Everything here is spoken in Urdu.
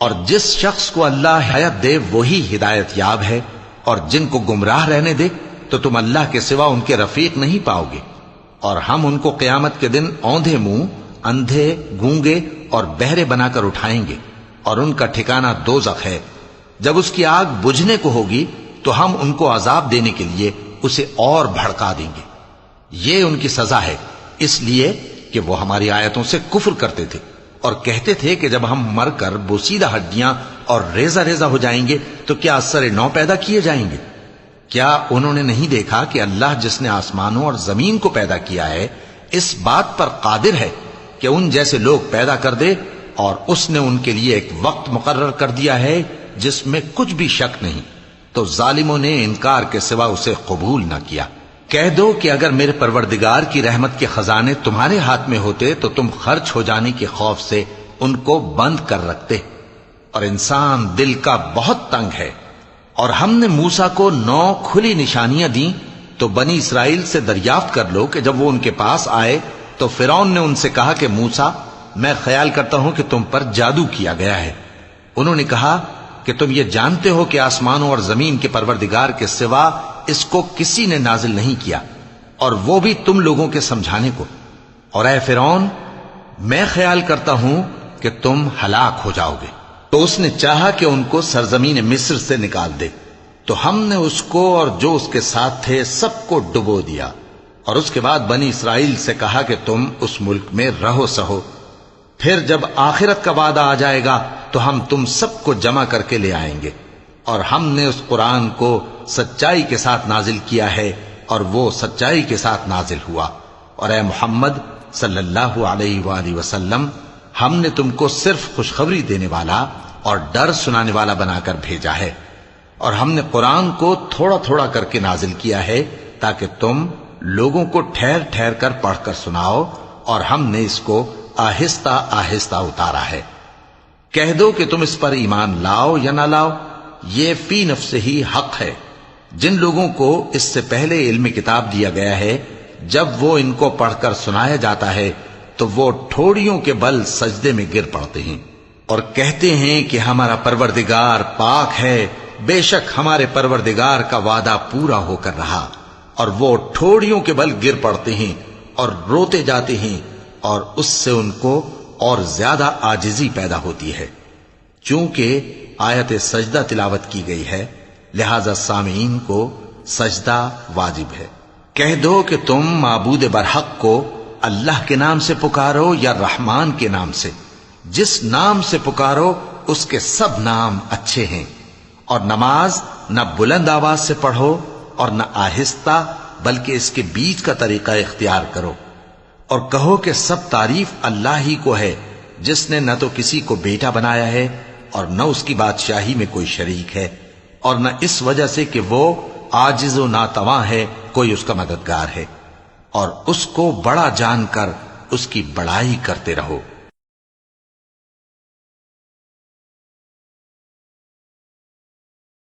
اور جس شخص کو اللہ ہدایت دے وہی ہدایت یاب ہے، اور جن کو گمراہ رہنے دے تو تم اللہ کے سوا ان کے رفیق نہیں پاؤ گے۔ اور ہم ان کو قیامت کے دن اوندھے منہ، اندھے، گونگے اور بہرے بنا کر اٹھائیں گے، اور ان کا ٹھکانہ دوزخ ہے۔ جب اس کی آگ بجھنے کو ہوگی تو ہم ان کو عذاب دینے کے لیے اسے اور بھڑکا دیں گے۔ یہ ان کی سزا ہے، اس لیے کہ وہ ہماری آیتوں سے کفر کرتے تھے اور کہتے تھے کہ جب ہم مر کر بوسیدہ ہڈیاں اور ریزہ ریزہ ہو جائیں گے تو کیا از سر نو پیدا کیے جائیں گے؟ کیا انہوں نے نہیں دیکھا کہ اللہ جس نے آسمانوں اور زمین کو پیدا کیا ہے اس بات پر قادر ہے کہ ان جیسے لوگ پیدا کر دے، اور اس نے ان کے لیے ایک وقت مقرر کر دیا ہے جس میں کچھ بھی شک نہیں۔ تو ظالموں نے انکار کے سوا اسے قبول نہ کیا۔ کہہ دو کہ اگر میرے پروردگار کی رحمت کے خزانے تمہارے ہاتھ میں ہوتے تو تم خرچ ہو جانے کے خوف سے ان کو بند کر رکھتے، اور انسان دل کا بہت تنگ ہے۔ اور ہم نے موسیٰ کو 9 کھلی نشانیاں دیں تو بنی اسرائیل سے دریافت کر لو کہ جب وہ ان کے پاس آئے تو فرعون نے ان سے کہا کہ موسیٰ، میں خیال کرتا ہوں کہ تم پر جادو کیا گیا ہے۔ انہوں نے کہا کہ تم یہ جانتے ہو کہ آسمانوں اور زمین کے پروردگار کے سوا اس کو کسی نے نازل نہیں کیا، اور وہ بھی تم لوگوں کے سمجھانے کو۔ اور اے فرعون، میں خیال کرتا ہوں کہ تم ہلاک ہو جاؤ گے۔ تو اس نے چاہا کہ ان کو سرزمین مصر سے نکال دے، تو ہم نے اس کو اور جو اس کے ساتھ تھے سب کو ڈبو دیا، اور اس کے بعد بنی اسرائیل سے کہا کہ تم اس ملک میں رہو سہو۔ پھر جب آخرت کا وعدہ آ جائے گا تو ہم تم سب کو جمع کر کے لے آئیں گے۔ اور ہم نے اس قرآن کو سچائی کے ساتھ نازل کیا ہے، اور وہ سچائی کے ساتھ نازل ہوا۔ اور اے محمد صلی اللہ علیہ وآلہ وسلم، ہم نے تم کو صرف خوشخبری دینے والا اور ڈر سنانے والا بنا کر بھیجا ہے، اور ہم نے قرآن کو تھوڑا تھوڑا کر کے نازل کیا ہے تاکہ تم لوگوں کو ٹھہر ٹھہر کر پڑھ کر سناؤ، اور ہم نے اس کو آہستہ آہستہ اتارا ہے۔ کہہ دو کہ تم اس پر ایمان لاؤ یا نہ لاؤ، یہ فی نفس ہی حق ہے۔ جن لوگوں کو اس سے پہلے علم کتاب دیا گیا ہے، جب وہ ان کو پڑھ کر سنایا جاتا ہے تو وہ ٹھوڑیوں کے بل سجدے میں گر پڑتے ہیں اور کہتے ہیں کہ ہمارا پروردگار پاک ہے، بے شک ہمارے پروردگار کا وعدہ پورا ہو کر رہا۔ اور وہ ٹھوڑیوں کے بل گر پڑتے ہیں اور روتے جاتے ہیں، اور اس سے ان کو اور زیادہ عاجزی پیدا ہوتی ہے۔ چونکہ آیت سجدہ تلاوت کی گئی ہے لہذا سامعین کو سجدہ واجب ہے۔ کہہ دو کہ تم معبود برحق کو اللہ کے نام سے پکارو یا رحمان کے نام سے، جس نام سے پکارو اس کے سب نام اچھے ہیں، اور نماز نہ بلند آواز سے پڑھو اور نہ آہستہ، بلکہ اس کے بیچ کا طریقہ اختیار کرو، اور کہو کہ سب تعریف اللہ ہی کو ہے جس نے نہ تو کسی کو بیٹا بنایا ہے اور نہ اس کی بادشاہی میں کوئی شریک ہے، اور نہ اس وجہ سے کہ وہ عاجز و ناتواں ہے کوئی اس کا مددگار ہے، اور اس کو بڑا جان کر اس کی بڑائی کرتے رہو۔